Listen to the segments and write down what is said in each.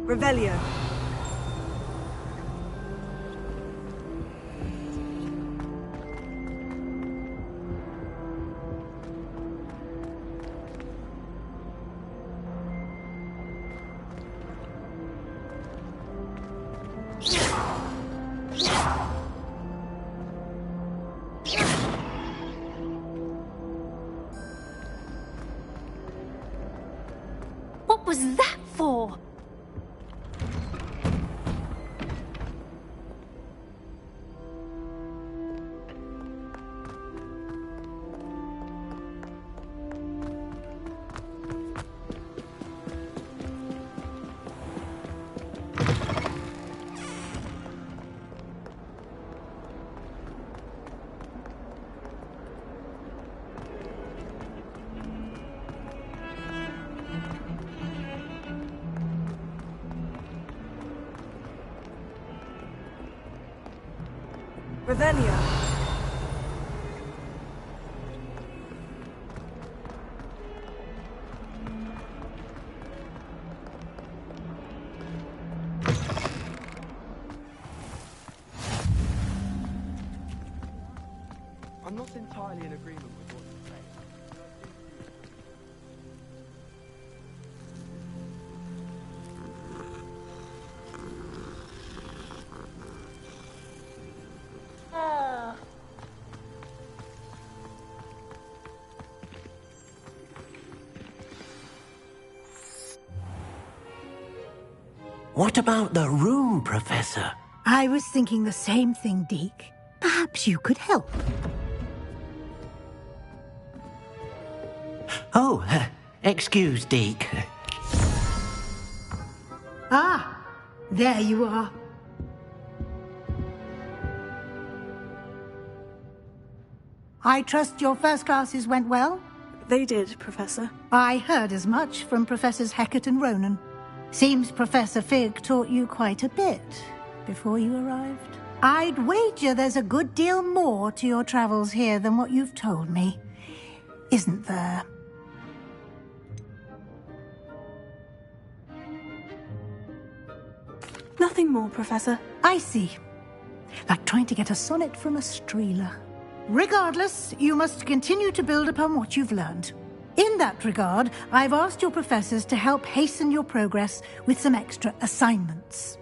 Revelio. What was that for? Revelio. I'm not entirely in agreement with what you say. What about the room, Professor? I was thinking the same thing, Deke. Perhaps you could help. Oh, excuse, Deke. Ah, there you are. I trust your first classes went well? They did, Professor. I heard as much from Professors Hecat and Ronan. Seems Professor Fig taught you quite a bit before you arrived. I'd wager there's a good deal more to your travels here than what you've told me. Isn't there? Nothing more, Professor. I see. Like trying to get a sonnet from a streeler. Regardless, you must continue to build upon what you've learned. In that regard, I've asked your professors to help hasten your progress with some extra assignments.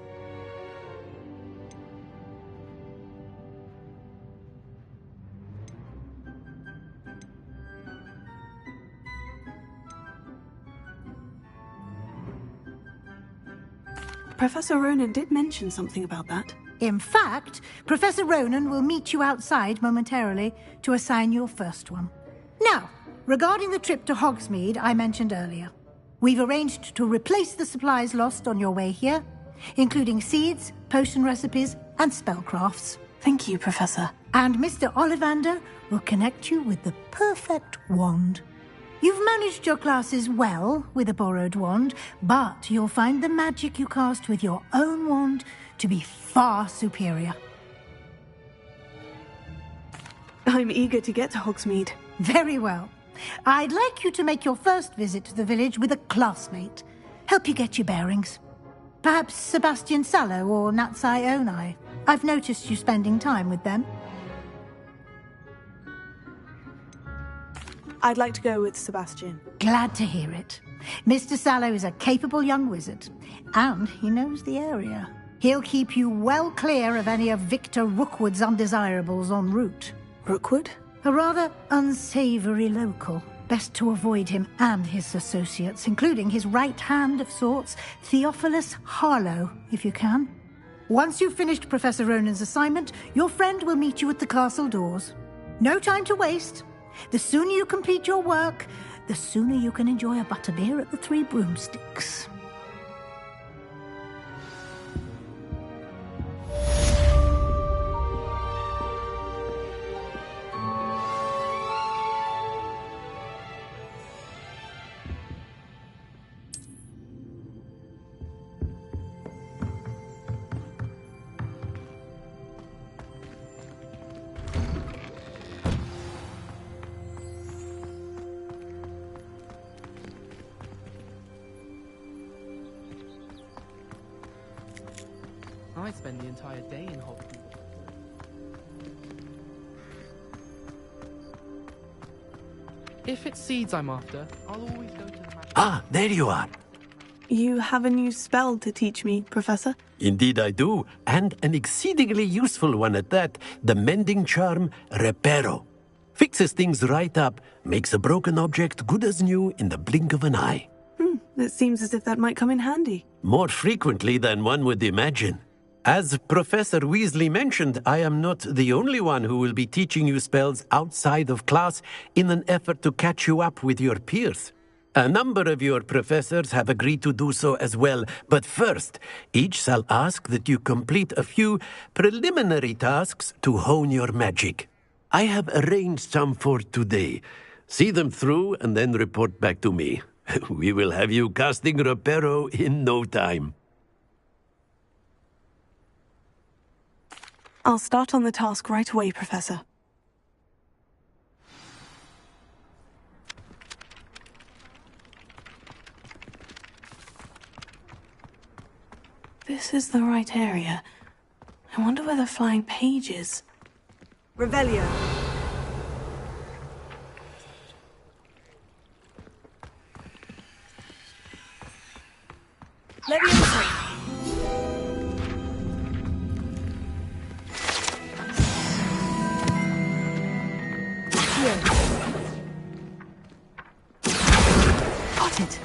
Professor Ronan did mention something about that. In fact, Professor Ronan will meet you outside momentarily to assign your first one. Now, regarding the trip to Hogsmeade I mentioned earlier, we've arranged to replace the supplies lost on your way here, including seeds, potion recipes, and spellcrafts. Thank you, Professor. And Mr. Ollivander will connect you with the perfect wand. You've managed your classes well with a borrowed wand, but you'll find the magic you cast with your own wand to be far superior. I'm eager to get to Hogsmeade. Very well. I'd like you to make your first visit to the village with a classmate. Help you get your bearings. Perhaps Sebastian Sallow or Natsai Onai. I've noticed you spending time with them. I'd like to go with Sebastian. Glad to hear it. Mr. Sallow is a capable young wizard, and he knows the area. He'll keep you well clear of any of Victor Rookwood's undesirables en route. Rookwood? A rather unsavory local. Best to avoid him and his associates, including his right hand of sorts, Theophilus Harlow, if you can. Once you've finished Professor Ronan's assignment, your friend will meet you at the castle doors. No time to waste. The sooner you complete your work, the sooner you can enjoy a butterbeer at the Three Broomsticks. I spend the entire day in Hogwarts. If it's seeds I'm after, I'll always go to the magic... Ah, there you are. You have a new spell to teach me, Professor? Indeed I do, and an exceedingly useful one at that. The mending charm, Reparo. Fixes things right up, makes a broken object good as new in the blink of an eye. It seems as if that might come in handy. More frequently than one would imagine. As Professor Weasley mentioned, I am not the only one who will be teaching you spells outside of class in an effort to catch you up with your peers. A number of your professors have agreed to do so as well, but first, each shall ask that you complete a few preliminary tasks to hone your magic. I have arranged some for today. See them through and then report back to me. We will have you casting Reparo in no time. I'll start on the task right away, Professor. This is the right area. I wonder where the flying page is. Revelio. Leviosa. Got it.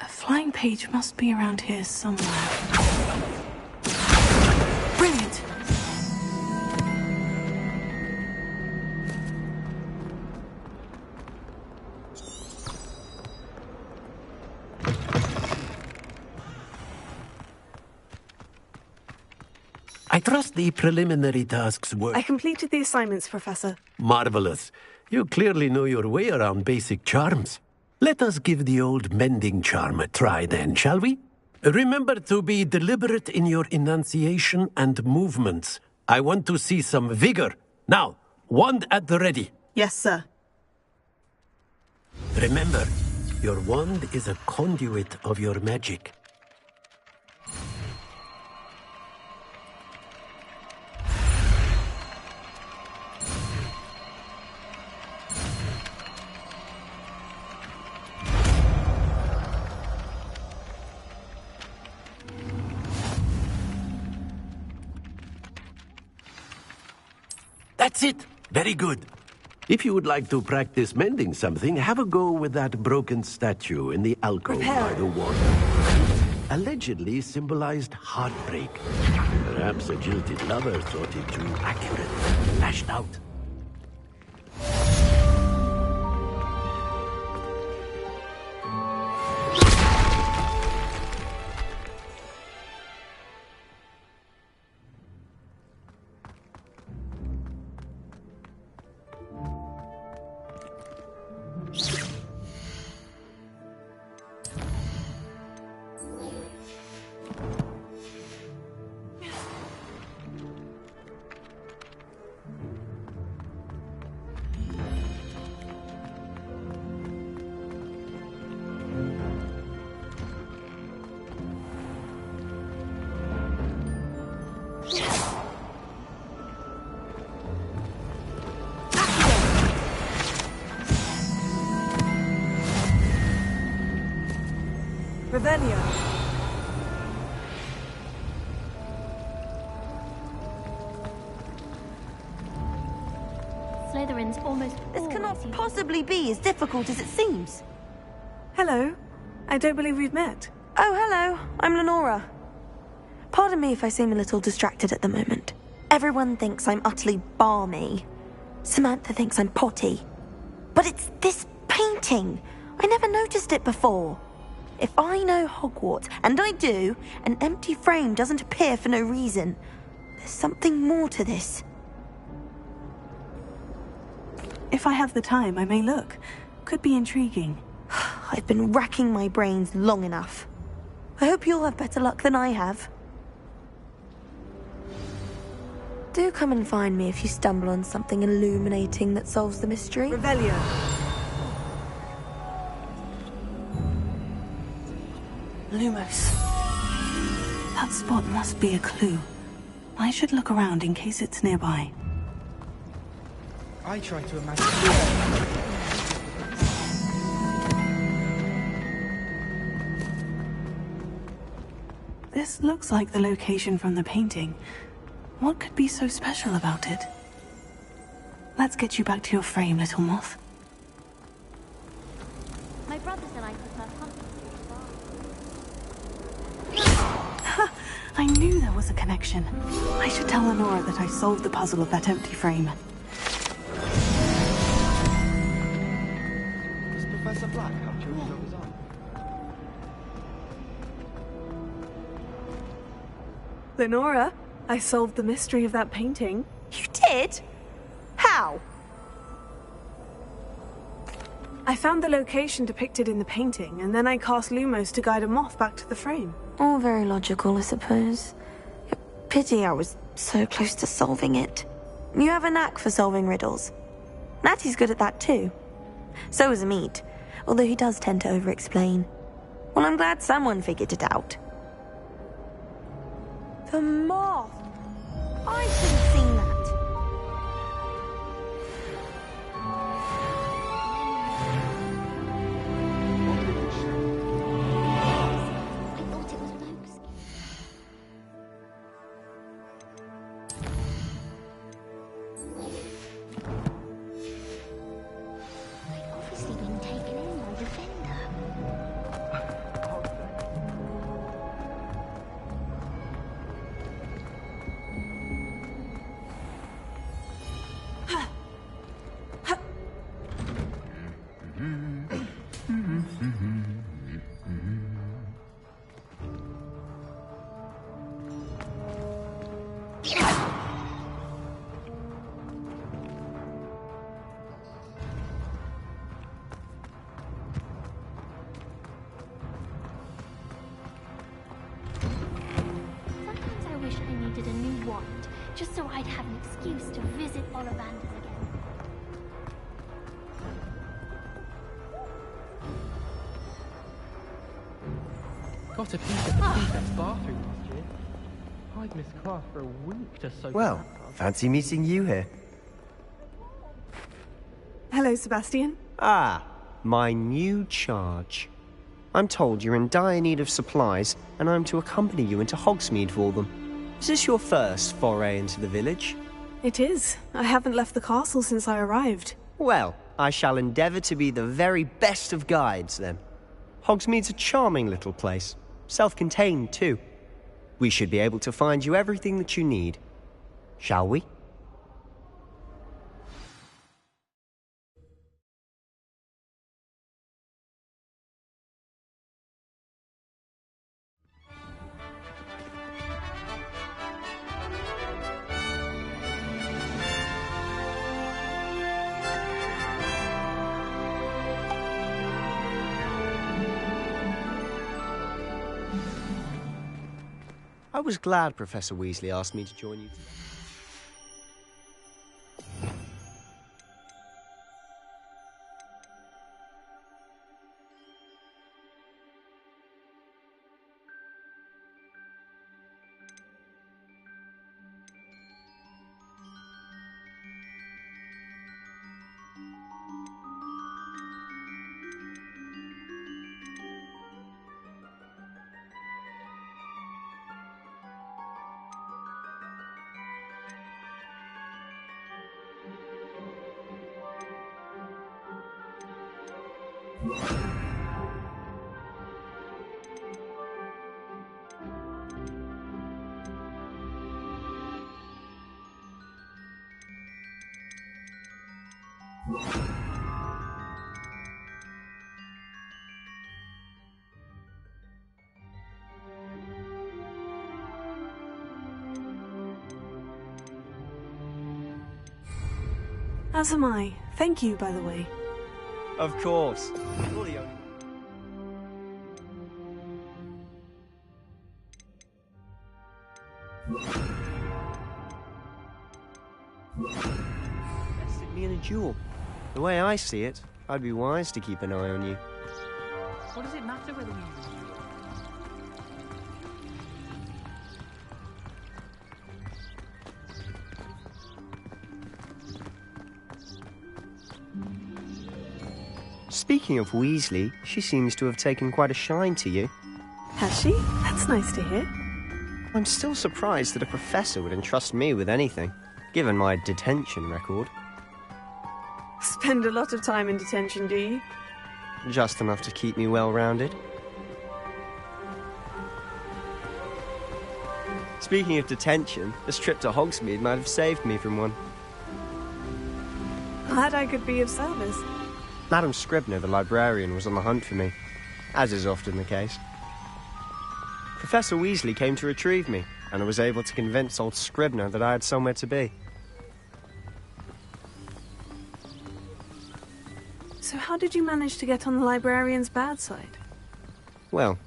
A flying page must be around here somewhere. Brilliant. I trust the preliminary tasks were... I completed the assignments, Professor. Marvelous. You clearly know your way around basic charms. Let us give the old mending charm a try then, shall we? Remember to be deliberate in your enunciation and movements. I want to see some vigor. Now, wand at the ready. Yes, sir. Remember, your wand is a conduit of your magic. That's it. Very good. If you would like to practice mending something, have a go with that broken statue in the alcove by the water. Allegedly symbolized heartbreak. Perhaps a jilted lover thought it too accurate, lashed out. Revelio. Slytherin's almost This cannot always possibly be as difficult as it seems. Hello. I don't believe we've met. Oh, hello. I'm Lenora. Pardon me if I seem a little distracted at the moment. Everyone thinks I'm utterly balmy. Samantha thinks I'm potty. But it's this painting. I never noticed it before. If I know Hogwarts, and I do, an empty frame doesn't appear for no reason. There's something more to this. If I have the time, I may look. Could be intriguing. I've been racking my brains long enough. I hope you'll have better luck than I have. Do come and find me if you stumble on something illuminating that solves the mystery. Revelio. Lumos. That spot must be a clue. I should look around in case it's nearby. I try to imagine. This looks like the location from the painting. What could be so special about it? Let's get you back to your frame, little moth. My brother said I prefer pumpkin. Ha! I knew there was a connection. I should tell Lenora that I solved the puzzle of that empty frame. Does Professor Black have children of his own? Lenora, I solved the mystery of that painting. You did? How? I found the location depicted in the painting, and then I cast Lumos to guide a moth back to the frame. All very logical, I suppose. Pity I was so close to solving it. You have a knack for solving riddles. Natty's good at that too. So is Amit, although he does tend to over-explain. Well, I'm glad someone figured it out. The moth! I should have seen that. I thought it was Rose. I'd obviously been taken in by the vendor. Sometimes I wish I needed a new wand, just so I'd have an excuse to visit Ollivanders again. Got a peek at the prefect's bathroom last year. I'd missed class for a week to soak Well, in that tub. fancy meeting you here. Hello, Sebastian. Ah, my new charge. I'm told you're in dire need of supplies, and I'm to accompany you into Hogsmeade for them. Is this your first foray into the village? It is. I haven't left the castle since I arrived. Well, I shall endeavour to be the very best of guides, then. Hogsmeade's a charming little place. Self-contained, too. We should be able to find you everything that you need. Shall we? I was glad Professor Weasley asked me to join you today. As am I. Thank you, by the way. Of course. You're the only... Bested me in a duel. The way I see it, I'd be wise to keep an eye on you. What does it matter whether we use Speaking of Weasley, she seems to have taken quite a shine to you. Has she? That's nice to hear. I'm still surprised that a professor would entrust me with anything, given my detention record. Spend a lot of time in detention, do you? Just enough to keep me well-rounded. Speaking of detention, this trip to Hogsmeade might have saved me from one. Glad I could be of service. Madam Scribner, the librarian, was on the hunt for me, as is often the case. Professor Weasley came to retrieve me, and I was able to convince old Scribner that I had somewhere to be. So how did you manage to get on the librarian's bad side? Well,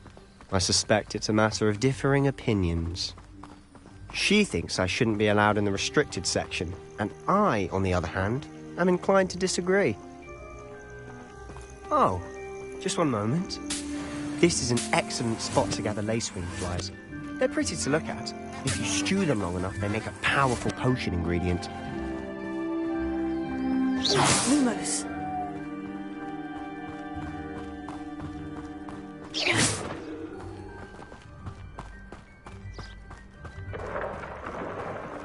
I suspect it's a matter of differing opinions. She thinks I shouldn't be allowed in the restricted section, and I, on the other hand, am inclined to disagree. Oh, just one moment. This is an excellent spot to gather lacewing flies. They're pretty to look at. If you stew them long enough, they make a powerful potion ingredient. Lumos.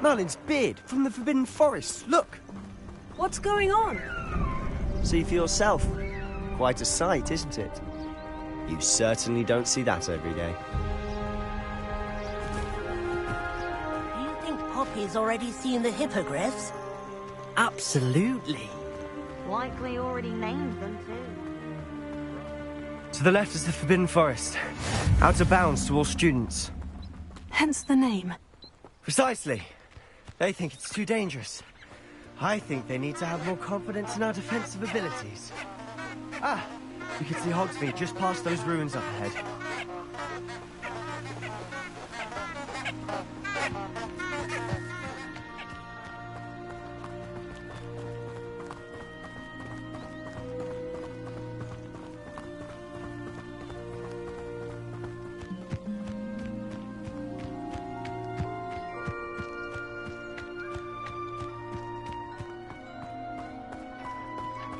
Merlin's beard from the Forbidden Forest. Look! What's going on? See for yourself. Quite a sight, isn't it? You certainly don't see that every day. Do you think Poppy's already seen the hippogriffs? Absolutely. Likely already named them too. To the left is the Forbidden Forest. Out of bounds to all students. Hence the name. Precisely. They think it's too dangerous. I think they need to have more confidence in our defensive abilities. Ah, you can see Hogsmeade just past those ruins up ahead.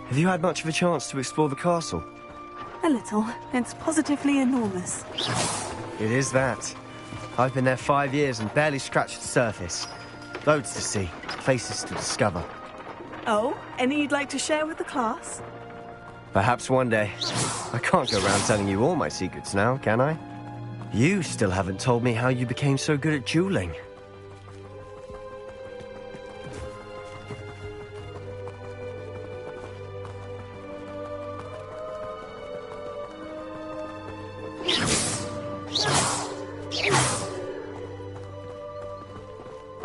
Have you had much of a chance to explore the castle? A little. It's positively enormous. It is that. I've been there 5 years and barely scratched the surface. Loads to see, places to discover. Oh, any you'd like to share with the class? Perhaps one day. I can't go around telling you all my secrets now, can I? You still haven't told me how you became so good at dueling.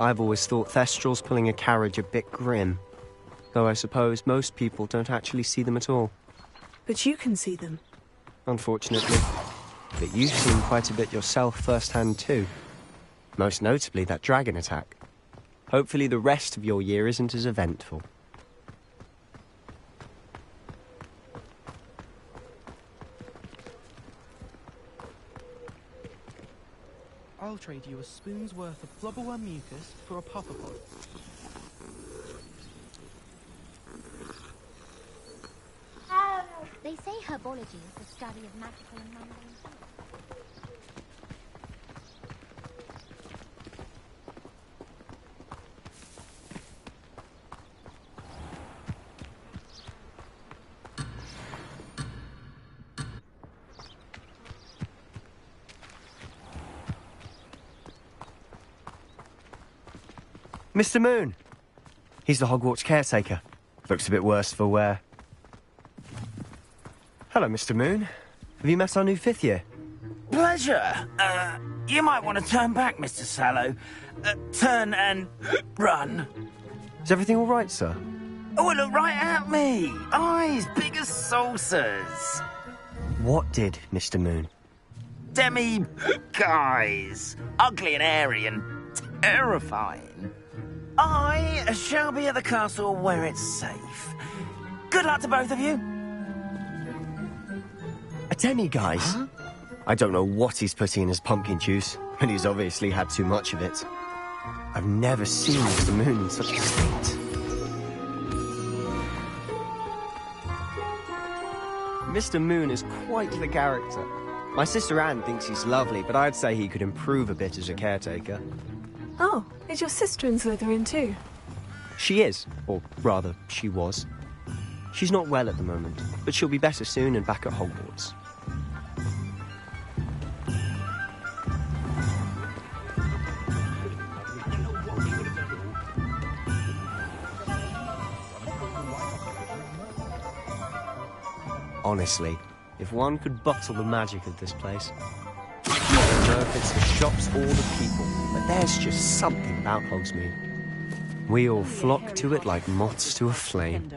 I've always thought Thestrals pulling a carriage a bit grim, though I suppose most people don't actually see them at all. But you can see them. Unfortunately. But you've seen quite a bit yourself firsthand too. Most notably that dragon attack. Hopefully the rest of your year isn't as eventful. I'll trade you a spoon's worth of blubberworm mucus for a popopod. They say herbology is the study of magical and mundane things. Mr. Moon! He's the Hogwarts caretaker. Looks a bit worse for wear. Hello, Mr. Moon. Have you met our new 5th year? Pleasure. You might want to turn back, Mr. Sallow. Turn and run. Is everything all right, sir? Oh, look right at me. Eyes big as saucers. What did, Mr. Moon? Guys. Ugly and hairy and terrifying. I shall be at the castle where it's safe. Good luck to both of you. A demi-guise? Huh? I don't know what he's putting in his pumpkin juice, but he's obviously had too much of it. I've never seen Mr. Moon in such a state. Mr. Moon is quite the character. My sister Anne thinks he's lovely, but I'd say he could improve a bit as a caretaker. Oh, is your sister in Slytherin too? She is, or rather, she was. She's not well at the moment, but she'll be better soon and back at Hogwarts. Honestly, if one could bottle the magic of this place. I don't know if it's the shops or the people, but there's just something about Hogsmeade. We all flock to it like moths to a flame.